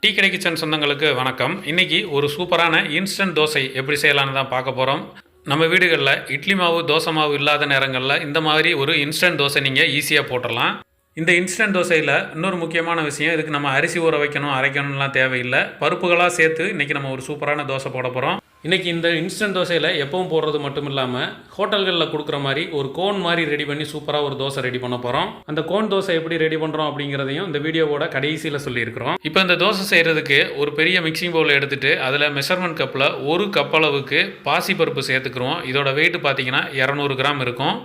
Tea கடை kitchen சொந்தங்களுக்கு வணக்கம். இன்றைக்கி ஒரு சூப்பரான இன்ஸ்டன்ட் தோசை எப்படி செய்யலான்னு தான் பார்க்க போகிறோம். நம்ம வீடுகளில் இட்லி மாவு தோசை மாவு இல்லாத நேரங்களில் இந்த மாதிரி ஒரு இன்ஸ்டன்ட் தோசை நீங்கள் ஈஸியாக போட்டுடலாம். இந்த இன்ஸ்டன்ட் தோசையில் இன்னொரு முக்கியமான விஷயம், இதுக்கு நம்ம அரிசி ஊற வைக்கணும் அரைக்கணும்லாம் தேவையில்லை. பருப்புகளாக சேர்த்து இன்றைக்கி நம்ம ஒரு சூப்பரான தோசை போட போகிறோம். இன்றைக்கி இந்த இன்ஸ்டன்ட் தோசையில் எப்பவும் போடுறது மட்டும் இல்லாமல் ஹோட்டல்களில் கொடுக்குற மாதிரி ஒரு கோன் மாதிரி ரெடி பண்ணி சூப்பராக ஒரு தோசை ரெடி பண்ண போகிறோம். அந்த கோன் தோசை எப்படி ரெடி பண்ணுறோம் அப்படிங்கிறதையும் இந்த வீடியோவோட கடைசியில் சொல்லியிருக்கிறோம். இப்போ இந்த தோசை செய்கிறதுக்கு ஒரு பெரிய மிக்சிங் பவுல் எடுத்துகிட்டு அதில் மெஷர்மெண்ட் கப்பில் ஒரு கப் அளவுக்கு பாசிப்பருப்பு சேர்த்துக்கிறோம். இதோட வெயிட் பார்த்தீங்கன்னா 200 கிராம் இருக்கும்.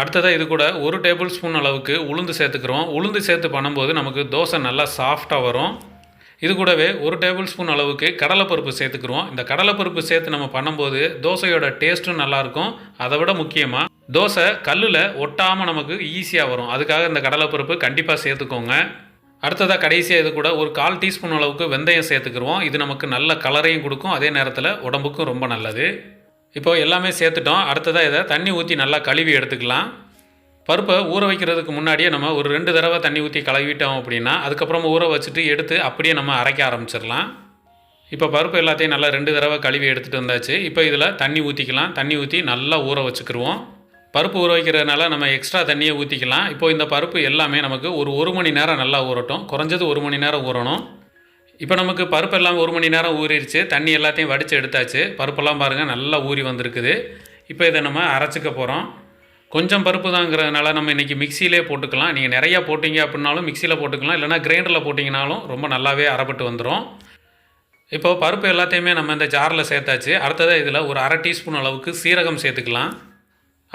அடுத்ததாக இது கூட ஒரு டேபிள் ஸ்பூன் அளவுக்கு உளுந்து சேர்த்துக்கிறோம். உளுந்து சேர்த்து பண்ணும்போது நமக்கு தோசை நல்லா சாஃப்டாக வரும். இது கூடவே ஒரு டேபிள் ஸ்பூன் அளவுக்கு கடலைப்பருப்பு சேர்த்துக்கிறோம். இந்த கடலைப்பருப்பு சேர்த்து நம்ம பண்ணும்போது தோசையோட டேஸ்ட்டும் நல்லாயிருக்கும். அதை விட முக்கியமாக தோசை கல்லில் ஒட்டாமல் நமக்கு ஈஸியாக வரும். அதுக்காக இந்த கடலைப்பருப்பு கண்டிப்பாக சேர்த்துக்கோங்க. அடுத்ததாக கடைசியாக இது கூட ஒரு 1/4 டீஸ்பூன் அளவுக்கு வெந்தயம் சேர்த்துக்கிறோம். இது நமக்கு நல்ல கலரையும் கொடுக்கும், அதே நேரத்தில் உடம்புக்கும் ரொம்ப நல்லது. இப்போது எல்லாமே சேர்த்துட்டோம். அடுத்ததாக இதை தண்ணி ஊற்றி நல்லா கழுவி எடுத்துக்கலாம். பருப்பை ஊற வைக்கிறதுக்கு முன்னாடியே நம்ம ஒரு 2 தடவை தண்ணி ஊற்றி கழுவிட்டோம் அப்படின்னா அதுக்கப்புறம் ஊற வச்சுட்டு எடுத்து அப்படியே நம்ம அரைக்க ஆரம்பிச்சிடலாம். இப்போ பருப்பு எல்லாத்தையும் நல்லா 2 தடவை கழுவி எடுத்துகிட்டு வந்தாச்சு. இப்போ இதில் தண்ணி ஊற்றிக்கலாம். தண்ணி ஊற்றி நல்லா ஊற வச்சுக்கிடுவோம். பருப்பு ஊற வைக்கிறதுனால நம்ம எக்ஸ்ட்ரா தண்ணியை ஊற்றிக்கலாம். இப்போது இந்த பருப்பு எல்லாமே நமக்கு ஒரு 1 மணி நேரம் நல்லா ஊறட்டும். குறைஞ்சது 1 மணி நேரம் ஊறணும். இப்போ நமக்கு பருப்பு எல்லாம் 1 மணி நேரம் ஊறிடுச்சு. தண்ணி எல்லாத்தையும் வடித்து எடுத்தாச்சு. பருப்பெல்லாம் பாருங்கள் நல்லா ஊறி வந்திருக்குது. இப்போ இதை நம்ம அரைச்சிக்க போகிறோம். கொஞ்சம் பருப்பு தாங்கிறதுனால நம்ம இன்றைக்கி மிக்சியிலே போட்டுக்கலாம். நீங்கள் நிறையா போட்டிங்க அப்படின்னாலும் மிக்சியில் போட்டுக்கலாம், இல்லைனா கிரைண்டரில் போட்டிங்கனாலும் ரொம்ப நல்லாவே அரைப்பட்டு வந்துடும். இப்போது பருப்பு எல்லாத்தையுமே நம்ம இந்த ஜாரில் சேர்த்தாச்சு. அடுத்தது இதில் ஒரு 1/2 டீஸ்பூன் அளவுக்கு சீரகம் சேர்த்துக்கலாம்.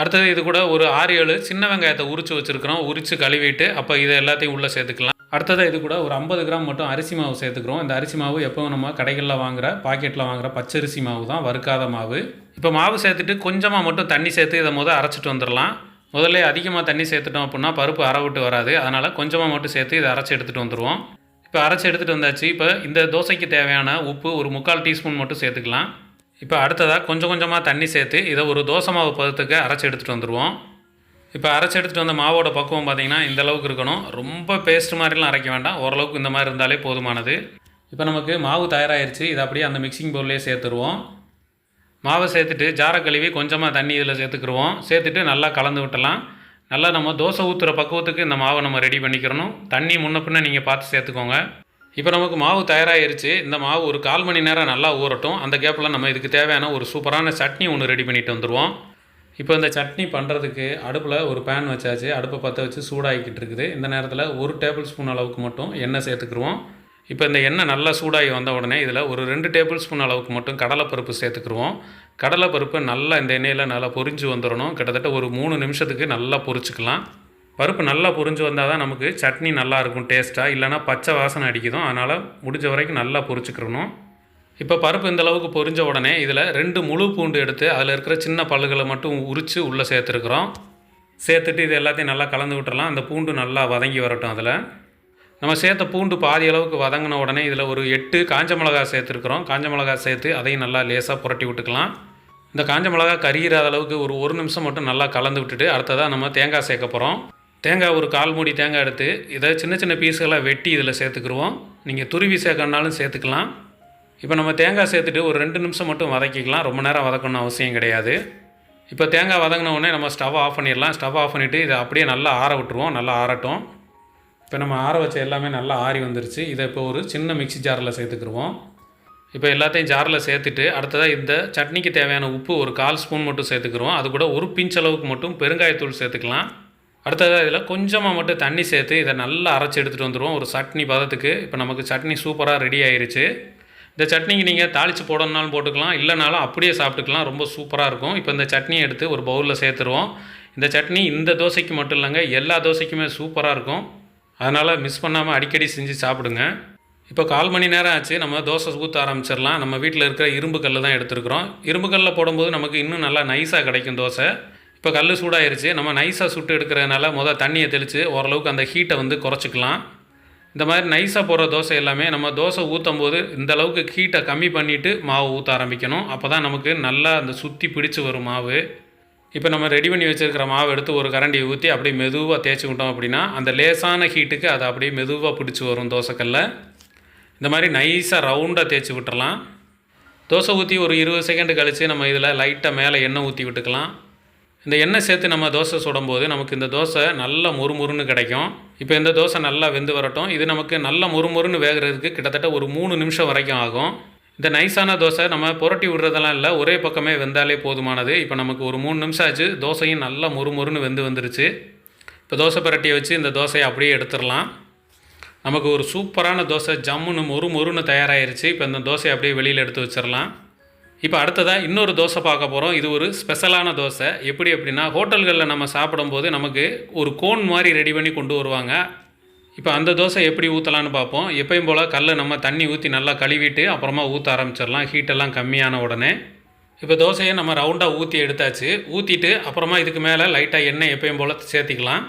அடுத்தது இது கூட ஒரு 6-7 சின்ன வெங்காயத்தை உரித்து வச்சுருக்கிறோம். உரித்து கழுவிட்டு அப்போ இதை எல்லாத்தையும் உள்ளே சேர்த்துக்கலாம். அடுத்தது இது கூட ஒரு 50 கிராம் மட்டும் அரிசி மாவு சேர்த்துக்கிறோம். இந்த அரிசி மாவு எப்போவும் நம்ம கடைகளில் வாங்குகிற பாக்கெட்டில் வாங்குகிற பச்சரிசி மாவு தான், வறுக்காத மாவு. இப்போ மாவு சேர்த்துட்டு கொஞ்சமாக மட்டும் தண்ணி சேர்த்து இதை அரைச்சிட்டு வந்துடலாம். முதல்ல அதிகமாக தண்ணி சேர்த்துட்டோம் அப்படின்னா பருப்பு அரை விட்டு வராது. அதனால் கொஞ்சமாக மட்டும் சேர்த்து இதை அரைச்சி எடுத்துகிட்டு வந்துடுவோம். இப்போ அரைச்சி எடுத்துகிட்டு வந்தாச்சு. இப்போ இந்த தோசைக்கு தேவையான உப்பு ஒரு 3/4 டீஸ்பூன் மட்டும் சேர்த்துக்கலாம். இப்போ அடுத்ததாக கொஞ்சம் கொஞ்சமாக தண்ணி சேர்த்து இதை ஒரு தோசை மாவு பதத்துக்கு அரைச்சி எடுத்துகிட்டு வந்துடுவோம். இப்போ அரைச்சி எடுத்துகிட்டு வந்த மாவோட பக்குவம் பார்த்திங்கன்னா இந்த அளவுக்கு இருக்கணும். ரொம்ப பேஸ்ட் மாதிரிலாம் அரைக்க வேண்டாம், ஓரளவுக்கு இந்த மாதிரி இருந்தாலே போதுமானது. இப்போ நமக்கு மாவு தயாராகிடுச்சு. இதை அப்படியே அந்த மிக்சிங் பவுல்லேயே சேர்த்துருவோம். மாவை சேர்த்துட்டு ஜாரை கழுவி கொஞ்சமாக தண்ணி இதில் சேர்த்துக்கிடுவோம். சேர்த்துட்டு நல்லா கலந்து விட்டலாம். நல்லா நம்ம தோசை ஊற்றுற பக்குவத்துக்கு இந்த மாவை நம்ம ரெடி பண்ணிக்கிறணும். தண்ணி முன்ன பின்ன நீங்கள் பார்த்து சேர்த்துக்கோங்க. இப்போ நமக்கு மாவு தயாராகிருச்சு. இந்த மாவு ஒரு 1/4 மணி நேரம் நல்லா ஊறட்டும். அந்த கேப்பில் நம்ம இதுக்கு தேவையான ஒரு சூப்பரான சட்னி ஒன்று ரெடி பண்ணிட்டு வந்துடுவோம். இப்போ இந்த சட்னி பண்ணுறதுக்கு அடுப்பில் ஒரு பேன் வச்சாச்சு. அடுப்பை பற்ற வச்சு சூடாகிக்கிட்டு இருக்குது. இந்த நேரத்தில் ஒரு டேபிள் ஸ்பூன் அளவுக்கு மட்டும் எண்ணெய் சேர்த்துக்குருவோம். இப்போ இந்த எண்ணெய் நல்லா சூடாகி வந்த உடனே இதில் ஒரு 2 டேபிள் ஸ்பூன் அளவுக்கு மட்டும் கடலைப்பருப்பு சேர்த்துக்குருவோம். கடலைப்பருப்பு நல்லா இந்த எண்ணெயில் நல்லா பொரிஞ்சு வந்துடணும். கிட்டத்தட்ட ஒரு 3 நிமிஷத்துக்கு நல்லா பொரிச்சுக்கலாம். பருப்பு நல்லா பொரிஞ்சு வந்தால் தான் நமக்கு சட்னி நல்லாயிருக்கும் டேஸ்ட்டாக, இல்லைனா பச்சை வாசனை அடிக்குதும். அதனால் முடிஞ்ச வரைக்கும் நல்லா பொரிச்சுக்கிறணும். இப்போ பருப்பு இந்த அளவுக்கு பொரிஞ்ச உடனே இதில் 2 முழு பூண்டு எடுத்து அதில் இருக்கிற சின்ன பல்லுகளை மட்டும் உரித்து உள்ளே சேர்த்துருக்குறோம். சேர்த்துட்டு இது எல்லாத்தையும் நல்லா கலந்து விட்டுறலாம். அந்த பூண்டு நல்லா வதங்கி வரட்டும். அதில் நம்ம சேர்த்த பூண்டு பாதி அளவுக்கு வதங்கின உடனே இதில் ஒரு 8 காஞ்ச மிளகா சேர்த்துருக்குறோம். காஞ்ச மிளகா சேர்த்து அதையும் நல்லா லேசாக புரட்டி விட்டுக்கலாம். இந்த காஞ்ச மிளகா கரிகிற அளவுக்கு ஒரு 1 நிமிஷம் மட்டும் நல்லா கலந்து விட்டுட்டு அடுத்ததாக நம்ம தேங்காய் சேர்க்க போகிறோம். தேங்காய் ஒரு 1/4 மூடி தேங்காய் எடுத்து இதை சின்ன சின்ன பீஸுகளாக வெட்டி இதில் சேர்த்துக்குருவோம். நீங்கள் துருவி சேர்க்கணுனாலும் சேர்த்துக்கலாம். இப்போ நம்ம தேங்காய் சேர்த்துட்டு ஒரு 2 நிமிஷம் மட்டும் வதக்கிக்கலாம். ரொம்ப நேரம் வதக்கணும்னு அவசியம் கிடையாது. இப்போ தேங்காய் வதங்கின உடனே நம்ம ஸ்டவ் ஆஃப் பண்ணிடலாம். ஸ்டவ் ஆஃப் பண்ணிவிட்டு இதை அப்படியே நல்லா ஆற விட்டுருவோம். நல்லா ஆறட்டும். இப்போ நம்ம ஆற வச்ச எல்லாமே நல்லா ஆறி வந்துருச்சு. இதை இப்போ ஒரு சின்ன மிக்ஸி ஜாரில் சேர்த்துக்குருவோம். இப்போ எல்லாத்தையும் ஜாரில் சேர்த்துட்டு அடுத்ததாக இந்த சட்னிக்கு தேவையான உப்பு ஒரு 1/4 ஸ்பூன் மட்டும் சேர்த்துக்குருவோம். அது கூட ஒரு பிஞ்ச் அளவுக்கு மட்டும் பெருங்காயத்தூள் சேர்த்துக்கலாம். அடுத்ததாக இதில் கொஞ்சமாக மட்டும் தண்ணி சேர்த்து இதை நல்லா அரைச்சி எடுத்துகிட்டு வந்துடுவோம் ஒரு சட்னி பதத்துக்கு. இப்போ நமக்கு சட்னி சூப்பராக ரெடி ஆயிருச்சு. இந்த சட்னிக்கு நீங்கள் தாளித்து போடணுன்னாலும் போட்டுக்கலாம், இல்லைனாலும் அப்படியே சாப்பிட்டுக்கலாம். ரொம்ப சூப்பராக இருக்கும். இப்போ இந்த சட்னியை எடுத்து ஒரு பவுலில் சேர்த்துருவோம். இந்த சட்னி இந்த தோசைக்கு மட்டும் இல்லைங்க, எல்லா தோசைக்குமே சூப்பராக இருக்கும். அதனால் மிஸ் பண்ணாமல் அடிக்கடி செஞ்சு சாப்பிடுங்க. இப்போ 1/4 மணி நேரம் ஆச்சு. நம்ம தோசை ஊற்ற ஆரம்பிச்சிடலாம். நம்ம வீட்டில் இருக்கிற இரும்பு கல் தான் எடுத்துருக்குறோம். இரும்பு கல்லில் போடும்போது நமக்கு இன்னும் நல்லா நைஸாக கிடைக்கும் தோசை. இப்போ கல் சூடாயிருச்சு. நம்ம நைஸாக சுட்டு எடுக்கிறதுனால தண்ணியை தெளித்து ஓரளவுக்கு அந்த ஹீட்டை குறைச்சிக்கலாம். இந்த மாதிரி நைஸாக போடுற தோசை எல்லாமே நம்ம தோசை ஊற்றும் போது இந்த அளவுக்கு ஹீட்டை கம்மி பண்ணிவிட்டு மாவு ஊற்ற ஆரம்பிக்கணும். அப்போ தான் நமக்கு நல்லா அந்த சுற்றி பிடிச்சி வரும் மாவு. இப்போ நம்ம ரெடி பண்ணி வச்சுருக்கிற மாவு எடுத்து ஒரு கரண்டியை ஊற்றி அப்படியே மெதுவாக தேய்ச்சிக்கிட்டோம் அப்படின்னா அந்த லேசான ஹீட்டுக்கு அதை அப்படியே மெதுவாக பிடிச்சி வரும் தோசைக்கல்ல. இந்த மாதிரி நைஸாக ரவுண்டாக தேய்ச்சி விட்டுறலாம். தோசை ஊற்றி ஒரு 20 செகண்ட் கழித்து நம்ம இதில் லைட்டாக மேலே எண்ணெய் ஊற்றி விட்டுக்கலாம். இந்த எண்ணெய் சேர்த்து நம்ம தோசை சுடும்போது நமக்கு இந்த தோசை நல்லா மொறுமொறுன்னு கிடைக்கும். இப்போ இந்த தோசை நல்லா வெந்து வரட்டும். இது நமக்கு நல்லா மொறுமொறுன்னு வேகிறதுக்கு கிட்டத்தட்ட ஒரு 3 நிமிஷம் வரைக்கும் ஆகும். இந்த நைஸான தோசை நம்ம புரட்டி விடுறதெல்லாம் இல்லை, ஒரே பக்கமே வெந்தாலே போதுமானது. இப்போ நமக்கு ஒரு 3 நிமிஷம் ஆச்சு. தோசையும் நல்லா மொறுமொறுன்னு வந்துருச்சு. இப்போ தோசை புரட்டியை வச்சு இந்த தோசையை அப்படியே எடுத்துடலாம். நமக்கு ஒரு சூப்பரான தோசை ஜம்முன்னு மொறுன்னு தயாராகிருச்சு. இப்போ இந்த தோசையை அப்படியே வெளியில் எடுத்து வச்சிடலாம். இப்போ அடுத்ததாக இன்னொரு தோசை பார்க்க போகிறோம். இது ஒரு ஸ்பெஷலான தோசை. எப்படி அப்படின்னா, ஹோட்டல்களில் நம்ம சாப்பிடும்போது நமக்கு ஒரு கோன் மாதிரி ரெடி பண்ணி கொண்டு வருவாங்க. இப்போ அந்த தோசை எப்படி ஊற்றலான்னு பார்ப்போம். எப்பயும் போல் கல்லை நம்ம தண்ணி ஊற்றி நல்லா கழுவிட்டு அப்புறமா ஊற்ற ஆரம்பிச்சிடலாம், ஹீட்டெல்லாம் கம்மியான உடனே. இப்போ தோசையை நம்ம ரவுண்டாக ஊற்றி எடுத்தாச்சு. ஊற்றிட்டு அப்புறமா இதுக்கு மேலே லைட்டாக எண்ணெய் எப்பயும் போல் சேர்த்திக்கலாம்.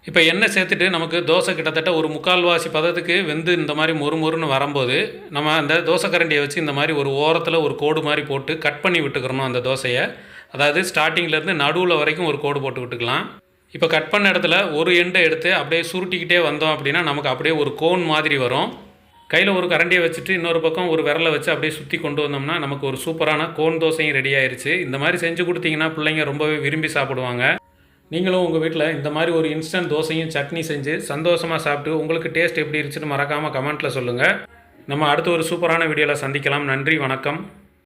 இப்போ எண்ணெய் சேர்த்துட்டு நமக்கு தோசை கிட்டத்தட்ட ஒரு 3/4 பதத்துக்கு வெந்து இந்த மாதிரி மொறுன்னு வரும்போது நம்ம அந்த தோசை கரண்டியை வச்சு இந்த மாதிரி ஒரு ஓரத்தில் ஒரு கோடு மாதிரி போட்டு கட் பண்ணி விட்டுக்கிறணும் அந்த தோசையை. அதாவது ஸ்டார்டிங்லேருந்து நடுவில் வரைக்கும் ஒரு கோடு போட்டு விட்டுக்கலாம். இப்போ கட் பண்ண இடத்துல ஒரு எண்டை எடுத்து அப்படியே சுருட்டிக்கிட்டே வந்தோம் அப்படின்னா நமக்கு அப்படியே ஒரு கோன் மாதிரி வரும். கையில் ஒரு கரண்டியை வச்சுட்டு இன்னொரு பக்கம் ஒரு விரலை வச்சு அப்படியே சுற்றி கொண்டு வந்தோம்னா நமக்கு ஒரு சூப்பரான கோன் தோசையும் ரெடி ஆயிடுச்சு. இந்த மாதிரி செஞ்சு கொடுத்தீங்கன்னா பிள்ளைங்க ரொம்பவே விரும்பி சாப்பிடுவாங்க. நீங்களும் உங்கள் வீட்டில் இந்த மாதிரி ஒரு இன்ஸ்டன்ட் தோசையும் சட்னி செஞ்சு சந்தோஷமாக சாப்பிட்டு உங்களுக்கு டேஸ்ட் எப்படி இருந்துச்சுன்னு மறக்காமல் கமெண்ட்டில் சொல்லுங்கள். நம்ம அடுத்த ஒரு சூப்பரான வீடியோவில் சந்திக்கலாம். நன்றி, வணக்கம்.